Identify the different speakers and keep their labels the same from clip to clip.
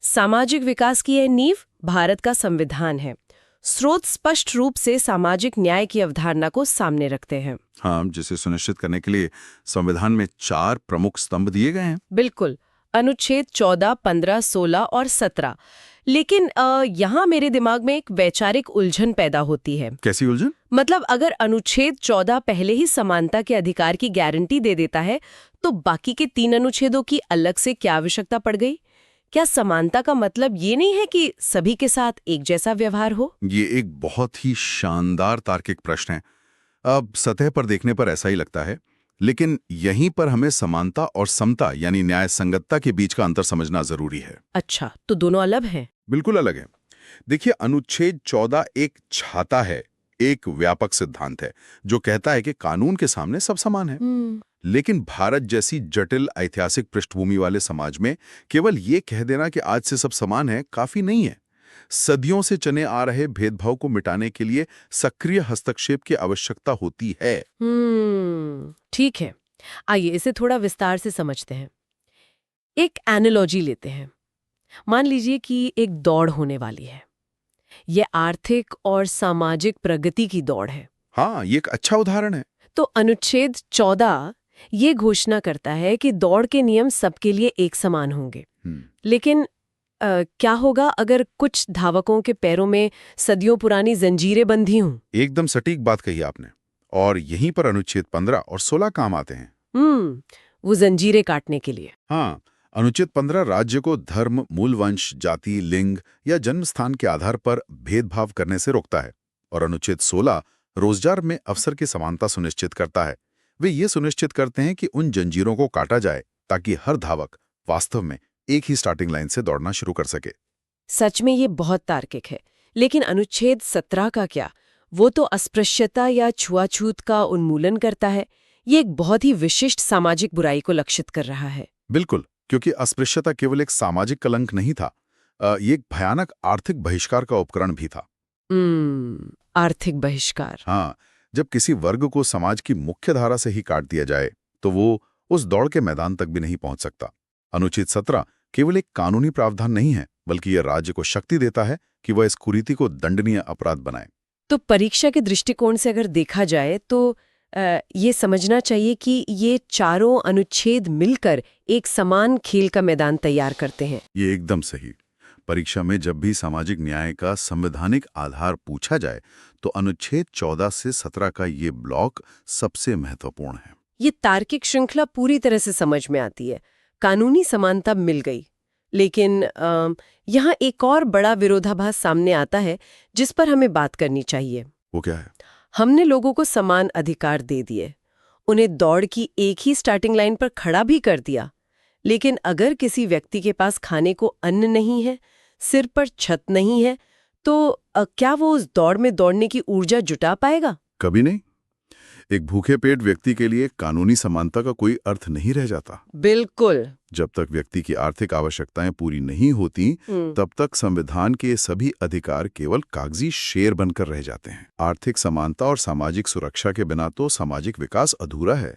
Speaker 1: सामाजिक विकास की यह नींव भारत का संविधान है। स्रोत स्पष्ट रूप से सामाजिक न्याय की अवधारणा को सामने रखते हैं।
Speaker 2: हाँ, जिसे सुनिश्चित करने के लिए संविधान में 4 प्रमुख स्तंभ दिए गए हैं।
Speaker 1: बिल्कुल, अनुच्छेद 14, 15, 16 और 17। लेकिन यहाँ मेरे दिमाग में एक वैचारिक उलझन पैदा होती है।
Speaker 2: कैसी उलझन?
Speaker 1: मतलब अगर अनुच्छेद 14 पहले ही समानता के अधिकार की गारंटी दे देता है, तो बाकी के 3 अनुच्छेदों की अलग से क्या आवश्यकता पड़ गई? क्या समानता का मतलब ये नहीं है कि सभी के साथ एक जैसा व्यवहार हो?
Speaker 2: ये एक बहुत ही शानदार तार्किक प्रश्न है। अब सतह पर देखने पर ऐसा ही लगता है, लेकिन यहीं पर हमें समानता और समता यानी न्याय संगतता के बीच का अंतर समझना जरूरी है।
Speaker 1: अच्छा, तो दोनों अलग हैं?
Speaker 2: बिल्कुल अलग है। देखिए, अनुच्छेद 14 एक छाता है, एक व्यापक सिद्धांत है जो कहता है कि कानून के सामने सब समान है। लेकिन भारत जैसी जटिल ऐतिहासिक पृष्ठभूमि वाले समाज में केवल ये कह देना कि आज से सब समान है काफी नहीं है। सदियों से चले आ रहे भेदभाव को मिटाने के लिए सक्रिय हस्तक्षेप की आवश्यकता होती है।
Speaker 1: ठीक है, आइए इसे थोड़ा विस्तार से समझते हैं। एक एनालॉजी लेते हैं। मान लीजिए कि एक दौड़ होने वाली है। यह आर्थिक और सामाजिक प्रगति की दौड़ है।
Speaker 2: हाँ, ये एक अच्छा उदाहरण है।
Speaker 1: तो अनुच्छेद 14 ये घोषणा करता है कि दौड़ के नियम सबके लिए एक समान होंगे। लेकिन क्या होगा अगर कुछ धावकों के पैरों में सदियों पुरानी जंजीरें बंधी हों?
Speaker 2: एकदम सटीक बात कही आपने। और यहीं पर अनुच्छेद 15 और 16 काम आते हैं।
Speaker 1: वो जंजीरें काटने के लिए।
Speaker 2: हाँ, अनुच्छेद 15 राज्य को धर्म, मूल वंश, जाति, लिंग या जन्म स्थान के आधार पर भेदभाव करने से रोकता है। और अनुच्छेद 16 रोजगार में अवसर की समानता सुनिश्चित करता है। वे ये सुनिश्चित करते हैं कि उन जंजीरों को काटा जाए ताकि हर धावक वास्तव में एक ही स्टार्टिंग लाइन से दौड़ना शुरू कर सके।
Speaker 1: सच में ये बहुत तार्किक है। लेकिन अनुच्छेद 17 का क्या? वो तो अस्पृश्यता या छुआछूत का उन्मूलन करता है। ये एक बहुत ही विशिष्ट सामाजिक बुराई को लक्षित कर रहा है।
Speaker 2: बिल्कुल, क्योंकि अस्पृश्यता केवल एक सामाजिक कलंक नहीं था, ये एक भयानक आर्थिक बहिष्कार का उपकरण भी था।
Speaker 1: आर्थिक बहिष्कार।
Speaker 2: हाँ, जब किसी वर्ग को समाज की मुख्य धारा से ही काट दिया जाए तो वो उस दौड़ के मैदान तक भी नहीं पहुंच सकता। अनुच्छेद 17 केवल एक कानूनी प्रावधान नहीं है, बल्कि यह राज्य को शक्ति देता है कि वह इस कुरीति को दंडनीय अपराध बनाए।
Speaker 1: तो परीक्षा के दृष्टिकोण से अगर देखा जाए तो ये समझना चाहिए कि ये चारों अनुच्छेद मिलकर एक समान खेल का मैदान तैयार करते हैं।
Speaker 2: ये एकदम सही। परीक्षा में जब भी सामाजिक न्याय का संवैधानिक आधार पूछा जाए तो अनुच्छेद 14 से 17 का ये ब्लॉक सबसे महत्वपूर्ण है।
Speaker 1: ये तार्किक श्रृंखला पूरी तरह से समझ में आती है। कानूनी समानता मिल गई, लेकिन यहाँ एक और बड़ा विरोधाभास सामने आता है जिस पर हमें बात करनी चाहिए।
Speaker 2: वो क्या है?
Speaker 1: हमने लोगों को समान अधिकार दे दिए, उन्हें दौड़ की एक ही स्टार्टिंग लाइन पर खड़ा भी कर दिया, लेकिन अगर किसी व्यक्ति के पास खाने को अन्न नहीं है, सिर पर छत नहीं है, तो क्या वो उस दौड़ में दौड़ने की ऊर्जा जुटा पाएगा?
Speaker 2: कभी नहीं। एक भूखे पेट व्यक्ति के लिए कानूनी समानता का कोई अर्थ नहीं रह जाता।
Speaker 1: बिल्कुल।
Speaker 2: जब तक व्यक्ति की आर्थिक आवश्यकताएं पूरी नहीं होती, तब तक संविधान के सभी अधिकार केवल कागजी शेर बनकर रह जाते हैं। आर्थिक समानता और सामाजिक सुरक्षा के बिना तो सामाजिक विकास अधूरा है।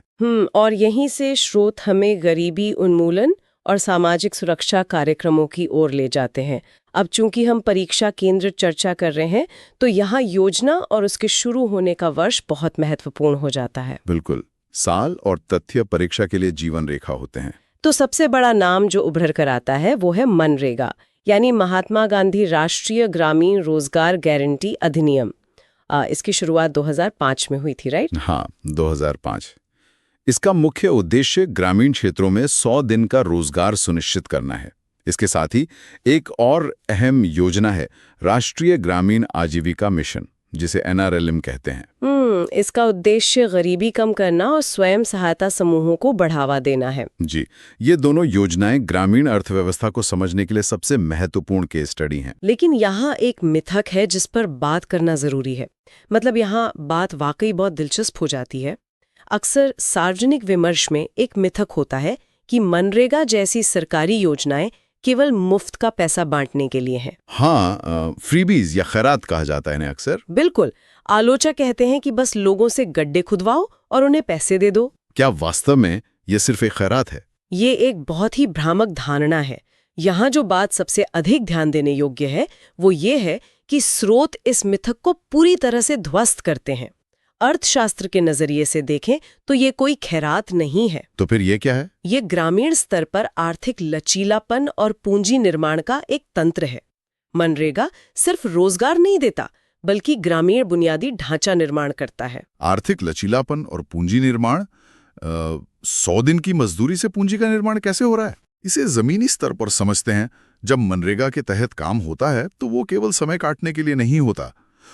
Speaker 1: और यहीं से स्रोत हमें गरीबी उन्मूलन और सामाजिक सुरक्षा कार्यक्रमों की ओर ले जाते हैं। अब चूंकि हम परीक्षा केंद्र चर्चा कर रहे हैं, तो यहाँ योजना और उसके शुरू होने का वर्ष बहुत महत्वपूर्ण हो जाता है।
Speaker 2: बिल्कुल, साल और तथ्य परीक्षा के लिए जीवन रेखा होते हैं।
Speaker 1: तो सबसे बड़ा नाम जो उभर कर आता है वो है मनरेगा, यानी महात्मा गांधी राष्ट्रीय ग्रामीण रोजगार गारंटी अधिनियम। इसकी शुरुआत 2005 में हुई थी, राइट?
Speaker 2: हाँ, 2005। इसका मुख्य उद्देश्य ग्रामीण क्षेत्रों में 100 दिन का रोजगार सुनिश्चित करना है। इसके साथ ही एक और अहम योजना है राष्ट्रीय ग्रामीण आजीविका मिशन, जिसे NRLM कहते हैं।
Speaker 1: इसका उद्देश्य गरीबी कम करना और स्वयं सहायता समूहों को बढ़ावा देना है।
Speaker 2: जी, ये दोनों योजनाएं ग्रामीण अर्थव्यवस्था को समझने के लिए सबसे महत्वपूर्ण केस स्टडी हैं।
Speaker 1: लेकिन यहाँ एक मिथक है जिस पर बात करना जरूरी है। मतलब यहाँ बात वाकई बहुत दिलचस्प हो जाती है। अक्सर सार्वजनिक विमर्श में एक मिथक होता है कि मनरेगा जैसी सरकारी योजनाएं केवल मुफ्त का पैसा बांटने के लिए हैं।
Speaker 2: हाँ, फ्रीबीज या खैरात कहा जाता है इन्हें अक्सर।
Speaker 1: बिल्कुल। आलोचक कहते हैं कि बस लोगों से गड्ढे खुदवाओ और उन्हें पैसे दे दो।
Speaker 2: क्या वास्तव में ये सिर्फ एक खैरात है?
Speaker 1: ये एक बहुत ही भ्रामक धारणा है, यहाँ जो बात सबसे अधिक ध्यान देने योग्य है वो ये है कि स्रोत इस मिथक को पूरी तरह से ध्वस्त करते हैं। अर्थशास्त्र के नजरिए से देखें तो ये कोई खैरात नहीं है।
Speaker 2: तो फिर ये क्या है?
Speaker 1: ये ग्रामीण स्तर पर आर्थिक लचीलापन और पूंजी निर्माण का एक तंत्र है। मनरेगा सिर्फ रोजगार नहीं देता बल्कि ग्रामीण बुनियादी ढांचा निर्माण करता है।
Speaker 2: आर्थिक लचीलापन और पूंजी निर्माण 100 दिन की मजदूरी से पूंजी का निर्माण कैसे हो रहा है? इसे जमीनी स्तर पर समझते हैं। जब मनरेगा के तहत काम होता है तो वो केवल समय काटने के लिए नहीं होता।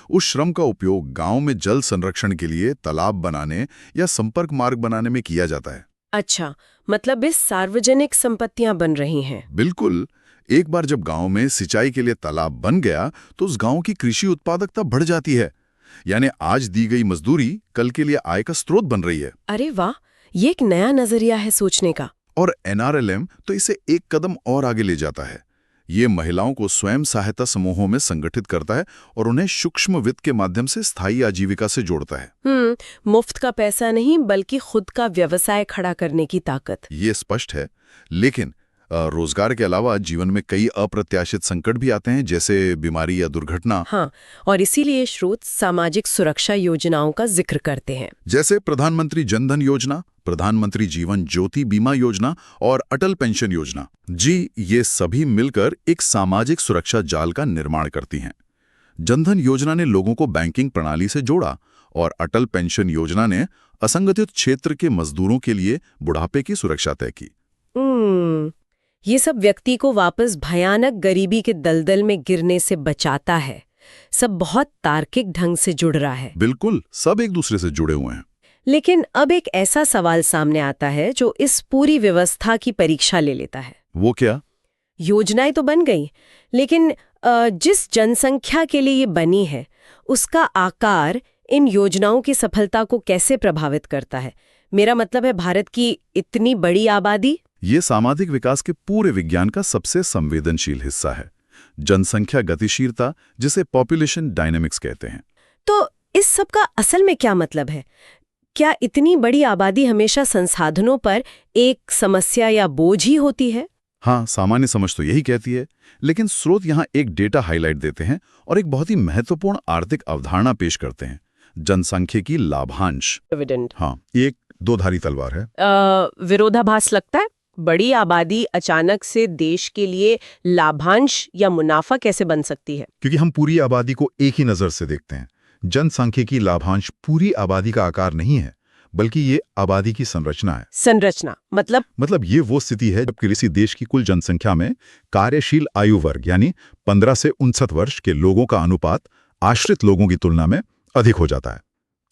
Speaker 2: उस श्रम का उपयोग गांव में जल संरक्षण के लिए तालाब बनाने या संपर्क मार्ग बनाने में किया जाता है।
Speaker 1: अच्छा, मतलब इस सार्वजनिक संपत्तियां बन रही हैं।
Speaker 2: बिल्कुल। एक बार जब गांव में सिंचाई के लिए तालाब बन गया तो उस गांव की कृषि उत्पादकता बढ़ जाती है। यानी आज दी गई मजदूरी कल के लिए आय का स्रोत बन रही है।
Speaker 1: अरे वाह, ये एक नया नजरिया है सोचने का।
Speaker 2: और NRLM तो इसे एक कदम और आगे ले जाता है। ये महिलाओं को स्वयं सहायता समूहों में संगठित करता है और उन्हें सूक्ष्म वित्त के माध्यम से स्थायी आजीविका से जोड़ता है।
Speaker 1: मुफ्त का पैसा नहीं बल्कि खुद का व्यवसाय खड़ा करने की ताकत।
Speaker 2: ये स्पष्ट है। लेकिन रोजगार के अलावा जीवन में कई अप्रत्याशित संकट भी आते हैं, जैसे बीमारी या दुर्घटना।
Speaker 1: हाँ, और इसीलिए स्रोत सामाजिक सुरक्षा योजनाओं का जिक्र करते हैं,
Speaker 2: जैसे प्रधानमंत्री जनधन योजना, प्रधानमंत्री जीवन ज्योति बीमा योजना और अटल पेंशन योजना। जी, ये सभी मिलकर एक सामाजिक सुरक्षा जाल का निर्माण करती हैं। जनधन योजना ने लोगों को बैंकिंग प्रणाली से जोड़ा और अटल पेंशन योजना ने असंगठित क्षेत्र के मजदूरों के लिए बुढ़ापे की सुरक्षा तय की।
Speaker 1: ये सब व्यक्ति को वापस भयानक गरीबी के दलदल में गिरने से बचाता है। सब बहुत तार्किक ढंग से जुड़ रहा है।
Speaker 2: बिल्कुल, सब एक दूसरे से जुड़े हुए हैं।
Speaker 1: लेकिन अब एक ऐसा सवाल सामने आता है जो इस पूरी व्यवस्था की परीक्षा ले लेता है।
Speaker 2: वो क्या?
Speaker 1: योजनाएं तो बन गई, लेकिन जिस जनसंख्या के लिए ये बनी है उसका आकार इन योजनाओं की सफलता को कैसे प्रभावित करता है? मेरा मतलब है भारत की इतनी बड़ी आबादी।
Speaker 2: ये सामाजिक विकास के पूरे विज्ञान का सबसे संवेदनशील हिस्सा है। जनसंख्या गतिशीलता, जिसे पॉपुलेशन डायनेमिक्स कहते हैं।
Speaker 1: तो इस सब का असल में क्या मतलब है? क्या इतनी बड़ी आबादी हमेशा संसाधनों पर एक समस्या या बोझ ही होती है?
Speaker 2: हाँ, सामान्य समझ तो यही कहती है। लेकिन स्रोत यहाँ एक डेटा हाईलाइट देते हैं और एक बहुत ही महत्वपूर्ण आर्थिक अवधारणा पेश करते हैं, जनसांख्यिकी लाभांश। हाँ, एक दो-धारी तलवार है।
Speaker 1: विरोधाभास लगता है। बड़ी आबादी अचानक से देश के लिए लाभांश या मुनाफा कैसे बन सकती है?
Speaker 3: क्योंकि हम पूरी आबादी को एक ही नजर से देखते हैं। जनसांख्यिकी लाभांश पूरी आबादी का आकार नहीं है, बल्कि ये आबादी की संरचना है।
Speaker 1: संरचना मतलब
Speaker 3: ये वो स्थिति है जब किसी देश की कुल जनसंख्या में कार्यशील आयु वर्ग यानी 15 से 59 वर्ष के लोगों का अनुपात आश्रित लोगों की तुलना में अधिक हो जाता है।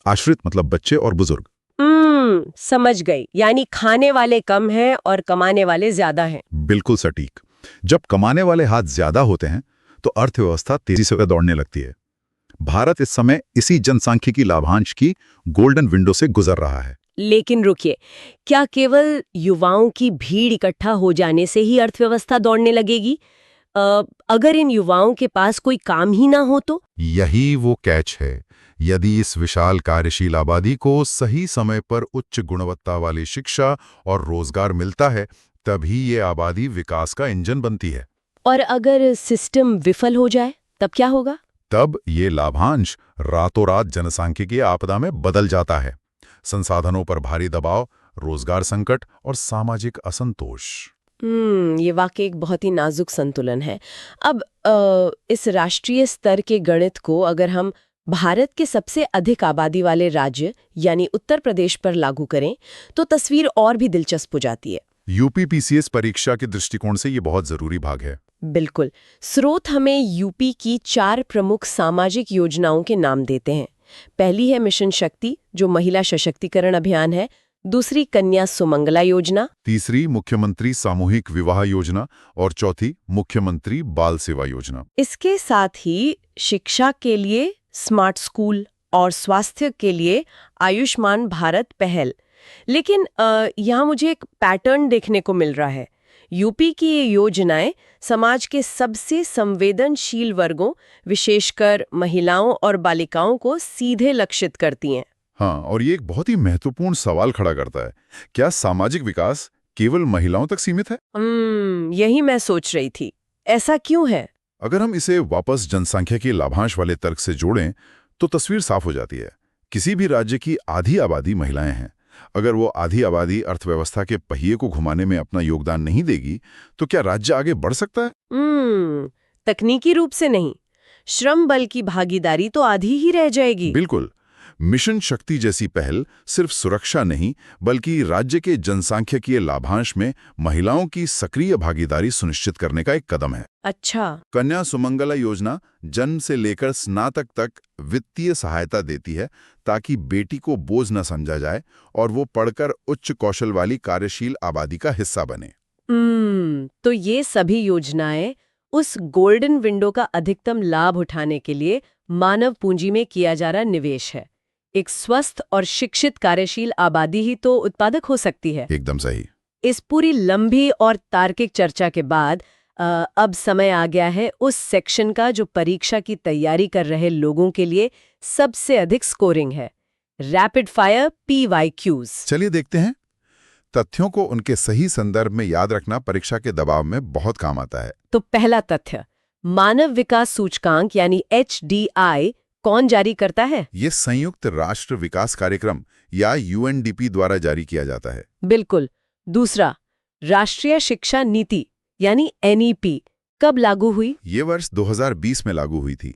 Speaker 3: आश्रित मतलब बच्चे और बुजुर्ग।
Speaker 1: समझ गई, यानी खाने वाले कम हैं और कमाने वाले ज्यादा हैं।
Speaker 3: बिल्कुल सटीक। जब कमाने वाले हाथ ज्यादा होते हैं तो अर्थव्यवस्था तेजी से दौड़ने लगती है। भारत इस समय इसी जनसांख्यिकी लाभांश की गोल्डन विंडो से गुजर रहा है।
Speaker 1: लेकिन रुकिए, क्या केवल युवाओं की भीड़ इकट्ठा हो जाने से ही अर्थव्यवस्था दौड़ने लगेगी? अगर इन युवाओं के पास कोई काम ही ना हो तो?
Speaker 3: यही वो कैच है। यदि इस विशाल कार्यशील आबादी को सही समय पर उच्च गुणवत्ता वाली शिक्षा और रोजगार मिलता है, तभी ये आबादी विकास का इंजन बनती है।
Speaker 1: और अगर सिस्टम विफल हो जाए तब क्या होगा?
Speaker 3: तब ये लाभांश रातों रात जनसांख्यिकी आपदा में बदल जाता है। संसाधनों पर भारी दबाव, रोजगार संकट और सामाजिक असंतोष।
Speaker 1: ये वाकई एक बहुत ही नाजुक संतुलन है। अब इस राष्ट्रीय स्तर के गणित को अगर हम भारत के सबसे अधिक आबादी वाले राज्य यानी उत्तर प्रदेश पर लागू करें तो तस्वीर और भी दिलचस्प हो जाती है।
Speaker 3: यूपीपीसीएस परीक्षा के दृष्टिकोण से ये बहुत जरूरी भाग है।
Speaker 1: बिल्कुल। स्रोत हमें यूपी की 4 प्रमुख सामाजिक योजनाओं के नाम देते हैं। पहली है मिशन शक्ति, जो महिला सशक्तिकरण अभियान है। दूसरी कन्या सुमंगला योजना।
Speaker 3: तीसरी मुख्यमंत्री सामूहिक विवाह योजना और चौथी मुख्यमंत्री बाल सेवा योजना।
Speaker 1: इसके साथ ही शिक्षा के लिए स्मार्ट स्कूल और स्वास्थ्य के लिए आयुष्मान भारत पहल। लेकिन यहाँ मुझे एक पैटर्न देखने को मिल रहा है। यूपी की ये योजनाएं समाज के सबसे संवेदनशील वर्गों, विशेषकर महिलाओं और बालिकाओं को सीधे लक्षित करती हैं।
Speaker 2: हाँ, और ये एक बहुत ही महत्वपूर्ण सवाल खड़ा करता है। क्या सामाजिक विकास
Speaker 3: केवल महिलाओं तक सीमित है?
Speaker 1: यही मैं सोच रही थी। ऐसा क्यों है?
Speaker 3: अगर हम इसे वापस जनसंख्या के लाभांश वाले तर्क से जोड़ें तो तस्वीर साफ हो जाती है। किसी भी राज्य की आधी आबादी महिलाएं हैं। अगर वो आधी आबादी अर्थव्यवस्था के पहिए को घुमाने में अपना योगदान नहीं देगी तो क्या राज्य आगे बढ़ सकता है?
Speaker 1: तकनीकी रूप से नहीं, श्रम बल की भागीदारी तो आधी ही रह जाएगी।
Speaker 3: बिल्कुल। मिशन शक्ति जैसी पहल सिर्फ सुरक्षा नहीं बल्कि राज्य के जनसांख्यिकीय लाभांश में महिलाओं की सक्रिय भागीदारी सुनिश्चित करने का एक कदम है।
Speaker 1: अच्छा।
Speaker 3: कन्या सुमंगला योजना जन्म से लेकर स्नातक तक वित्तीय सहायता देती है ताकि बेटी को बोझ न समझा जाए और वो पढ़कर उच्च कौशल वाली कार्यशील आबादी का हिस्सा बने।
Speaker 1: तो ये सभी योजनाएं उस गोल्डन विंडो का अधिकतम लाभ उठाने के लिए मानव पूंजी में किया जा रहा निवेश है। एक स्वस्थ और शिक्षित कार्यशील आबादी ही तो उत्पादक हो सकती है।
Speaker 3: एकदम सही।
Speaker 1: इस पूरी लंबी और तार्किक चर्चा के बाद अब समय आ गया है उस सेक्शन का जो परीक्षा की तैयारी कर रहे लोगों के लिए सबसे अधिक स्कोरिंग है, रैपिड फायर PYQs।
Speaker 3: चलिए देखते हैं। तथ्यों को उनके सही संदर्भ में याद रखना परीक्षा के दबाव में बहुत काम आता है।
Speaker 1: तो पहला तथ्य, मानव विकास सूचकांक यानी HDI कौन जारी करता है?
Speaker 3: ये संयुक्त राष्ट्र विकास कार्यक्रम या UNDP द्वारा जारी किया जाता है।
Speaker 1: बिल्कुल। दूसरा, राष्ट्रीय शिक्षा नीति यानी NEP कब लागू हुई?
Speaker 3: ये वर्ष 2020 में लागू हुई थी।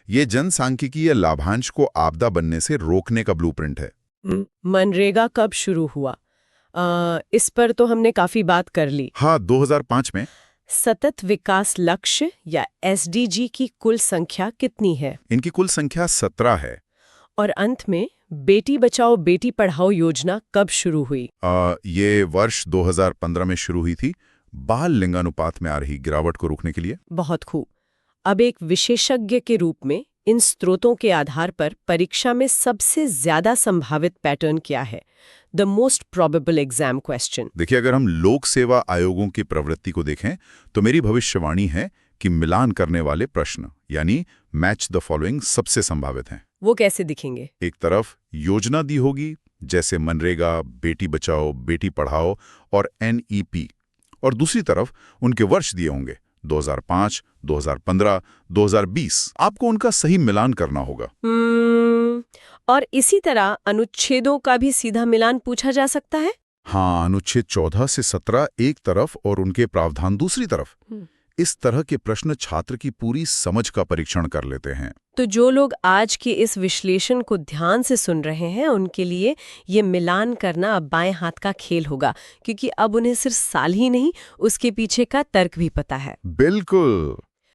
Speaker 3: ये जनसांख्यिकीय लाभांश को आपदा बनने से रोकने का ब्लूप्रिंट है।
Speaker 1: मनरेगा कब शुरू हुआ? इस पर तो हमने काफी बात कर ली।
Speaker 3: हाँ, 2005 में।
Speaker 1: सतत विकास लक्ष्य या SDG की कुल संख्या कितनी है?
Speaker 3: इनकी कुल संख्या 17 है।
Speaker 1: और अंत में बेटी बचाओ बेटी पढ़ाओ योजना कब शुरू हुई?
Speaker 3: ये वर्ष 2015 में शुरू हुई थी, बाल लिंगानुपात में आ रही गिरावट को रोकने के लिए।
Speaker 1: बहुत खूब। अब एक विशेषज्ञ के रूप में इन स्रोतों के आधार पर परीक्षा में सबसे ज्यादा संभावित पैटर्न क्या है? The most probable exam question.
Speaker 3: देखिए, अगर हम लोक सेवा आयोगों की प्रवृत्ति को देखें तो मेरी भविष्यवाणी है कि मिलान करने वाले प्रश्न यानी मैच द फॉलोइंग सबसे संभावित हैं।
Speaker 1: वो कैसे दिखेंगे? एक
Speaker 3: तरफ योजना दी होगी जैसे मनरेगा, बेटी बचाओ बेटी पढ़ाओ और NEP, और दूसरी तरफ उनके वर्ष दिए होंगे 2005, 2015, 2020। आपको उनका सही मिलान करना होगा।
Speaker 1: और इसी तरह अनुच्छेदों का भी सीधा मिलान पूछा जा सकता है?
Speaker 3: हाँ, अनुच्छेद 14 से 17 एक तरफ और उनके प्रावधान दूसरी तरफ। इस तरह के प्रश्न छात्र की पूरी समझ का परीक्षण कर लेते हैं।
Speaker 1: तो जो लोग आज के इस विश्लेषण को ध्यान से सुन रहे हैं उनके लिए ये मिलान करना अब बाएं हाथ का खेल होगा, क्योंकि अब उन्हें सिर्फ साल ही नहीं उसके पीछे का तर्क भी पता है।
Speaker 3: बिल्कुल।